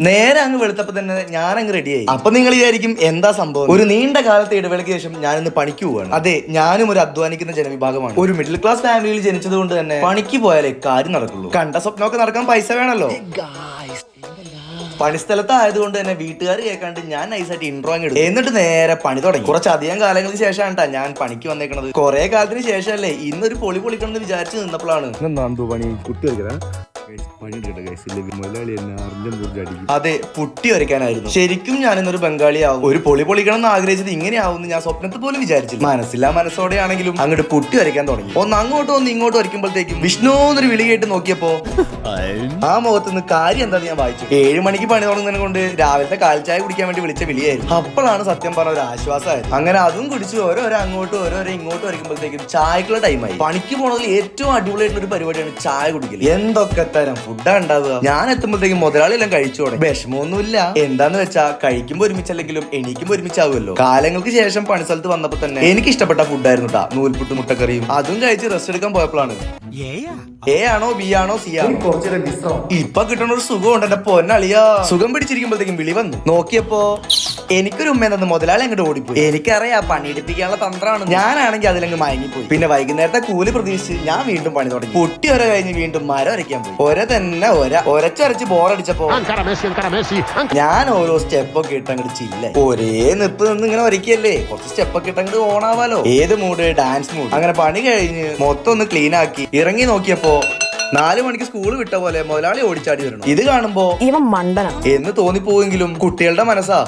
നേരെ അങ്ങ് വെളുത്തപ്പോ തന്നെ ഞാൻ അങ്ങ് റെഡിയായി. അപ്പൊ നിങ്ങൾ വിചാരിക്കും എന്താ സംഭവം? ഒരു നീണ്ട കാലത്തെ ഇടവേളയ്ക്ക് ശേഷം ഞാൻ ഇന്ന് പണിക്ക് പോവാണ്. അതെ, ഞാനും ഒരു അധ്വാനിക്കുന്ന ജനവിഭാഗമാണ്. ഒരു മിഡിൽ ക്ലാസ് ഫാമിലിയിൽ ജനിച്ചത് കൊണ്ട് തന്നെ പണിക്ക് പോയാലേ കാര്യം നടക്കുള്ളൂ. കണ്ട സ്വപ്നമൊക്കെ നടക്കാൻ പൈസ വേണല്ലോ. പണിസ്ഥലത്ത് ആയതുകൊണ്ട് തന്നെ വീട്ടുകാർ കേൾക്കാണ്ട് ഞാൻ നൈസായിട്ട് ഇൻട്രോ അങ്ങ് എടുത്തു. എന്നിട്ട് നേരെ പണി തുടങ്ങി. കുറച്ചധികം കാലങ്ങൾക്ക് ശേഷമാണ് ഞാൻ പണിക്ക് വന്നേക്കണത്. കുറെ കാലത്തിന് ശേഷമല്ലേ ഇന്നൊരു പൊളി പൊളിക്കണം എന്ന് വിചാരിച്ചു നിന്നപ്പോഴാണ് അതെ, പുട്ടി വരയ്ക്കാനായിരുന്നു. ശരിക്കും ഞാൻ ഇന്നൊരു ബംഗാളിയാവും, ഒരു പൊളി പൊളിക്കണം എന്ന് ആഗ്രഹിച്ചത് ഇങ്ങനെയാവും ഞാൻ സ്വപ്നത്തിൽ പോലും വിചാരിച്ചില്ല. മനസ്സില്ലാ മനസ്സോടെയാണെങ്കിലും അങ്ങോട്ട് പുട്ടി വരയ്ക്കാൻ തുടങ്ങി. ഒന്ന് അങ്ങോട്ടും ഒന്ന് ഇങ്ങോട്ടും വരയ്ക്കുമ്പോഴത്തേക്കും വിഷ്ണു എന്നൊരു വിളി കേട്ട് നോക്കിയപ്പോ ആ മുഖത്തുനിന്ന് കാര്യം എന്താന്ന് ഞാൻ വായിച്ചു. 7 മണിക്ക് പണി തുടങ്ങുന്നതിനെ കൊണ്ട് രാവിലത്തെ കാൽച്ചായ കുടിക്കാൻ വേണ്ടി വിളിച്ച വിളിയായിരുന്നു. അപ്പോഴാണ് സത്യം പറഞ്ഞ ഒരു ആശ്വാസമായത്. അങ്ങനെ അതും കുടിച്ച് ഓരോരോ അങ്ങോട്ടും ഓരോരോ ഇങ്ങോട്ടും വരയ്ക്കുമ്പോഴത്തേക്കും ചായക്കുള്ള ടൈമായി. പണിക്ക് പോണതിൽ ഏറ്റവും അടിപൊളിയായിട്ടുള്ള ഒരു പരിപാടിയാണ് ചായ കുടിക്കൽ. എന്തൊക്കെ തരം ഫുഡാ ഉണ്ടാവുക. ഞാൻ എത്തുമ്പോഴത്തേക്കും മുതലാളി എല്ലാം കഴിച്ചു തുടങ്ങി. വിഷമമൊന്നുമില്ല. എന്താന്ന് വെച്ചാ കഴിക്കുമ്പോ ഒരുമിച്ചല്ലെങ്കിലും എണീക്കുമ്പോ ഒരുമിച്ചാവുമല്ലോ. കാലങ്ങൾക്ക് ശേഷം പണിസ്ഥലത്ത് വന്നപ്പോ തന്നെ എനിക്ക് ഇഷ്ടപ്പെട്ട ഫുഡായിരുന്നു ട്ടാ. നൂൽപുട്ട് മുട്ടക്കറിയും അതും കഴിച്ച് റെസ്റ്റ് എടുക്കാൻ പോയപ്പോഴാണ് എ ആണോ ബി ആണോ സി ആണോ ഇപ്പൊ കിട്ടണ ഒരു സുഖം ഉണ്ട് എന്റെ പൊന്നളിയാ. സുഖം പിടിച്ചിരിക്കുമ്പോഴത്തേക്കും വിളി വന്നു. നോക്കിയപ്പോ എനിക്കൊരു ഉമ്മ എന്നത് മുതലാളി അങ്ങോട്ട് ഓടിപ്പോയി. എനിക്കറിയാം പണിയെടുപ്പിക്കാനുള്ള തന്ത്രമാണ്. ഞാനാണെങ്കിൽ അതിലങ്ങ് മയങ്ങിപ്പോയി. പിന്നെ വൈകുന്നേരത്തെ കൂലി പ്രതീക്ഷിച്ച് ഞാൻ വീണ്ടും പണി തുടങ്ങി. പൊട്ടി ഒര കഴിഞ്ഞ് വീണ്ടും മരം വരയ്ക്കാൻ പോയി. തന്നെ ഒരച്ചരച്ച് ബോറടിച്ചപ്പോ ഞാൻ ഓരോ സ്റ്റെപ്പൊക്കെ ഇട്ടങ്ങോട്ട് ചില്ല. ഒരേ നിപ്പ് നിന്ന് ഇങ്ങനെ വരയ്ക്കല്ലേ, കുറച്ച് സ്റ്റെപ്പൊക്കെ ഇട്ടങ്ങോട്ട് ഓണാവാലോ. ഏത് മൂഡ്? Dance mood. അങ്ങനെ പണി കഴിഞ്ഞ് മൊത്തം ഒന്ന് ക്ലീൻ ആക്കി ഇറങ്ങി നോക്കിയപ്പോ 4 മണിക്ക് സ്കൂൾ വിട്ട പോലെ മുതലാളി ഓടിച്ചാടി വരണം. ഇത് കാണുമ്പോ ഇവൻ മണ്ടന എന്ന് തോന്നിപ്പോയെങ്കിലും കുട്ടികളുടെ മനസ്സാ.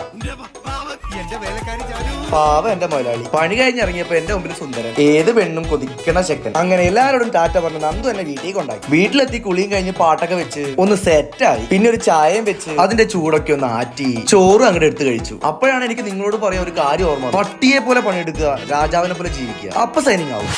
പാവ എന്റെ മുതലാളി. പണി കഴിഞ്ഞിറങ്ങിയപ്പോ എന്റെ മുമ്പിൽ സുന്ദരൻ, ഏത് പെണ്ണും കൊതിക്കണ ചെക്കൻ. അങ്ങനെ എല്ലാവരോടും ടാറ്റ പറഞ്ഞ് നന്ദു എന്നെ വീട്ടിൽ കൊണ്ടാക്കി. വീട്ടിലെത്തി കുളിയും കഴിഞ്ഞ് പാട്ടൊക്കെ വെച്ച് ഒന്ന് സെറ്റായി. പിന്നെ ഒരു ചായയും വെച്ച് അതിന്റെ ചൂടൊക്കെ ഒന്ന് ആറ്റി ചോറും അങ്ങോട്ട് എടുത്ത് കഴിച്ചു. അപ്പോഴാണ് എനിക്ക് നിങ്ങളോട് പറയാൻ ഒരു കാര്യം ഓർമ്മ. പട്ടിയെ പോലെ പണിയെടുക്കുക, രാജാവിനെ പോലെ ജീവിക്കുക. അപ്പൊ സൈനിങ് ആവും.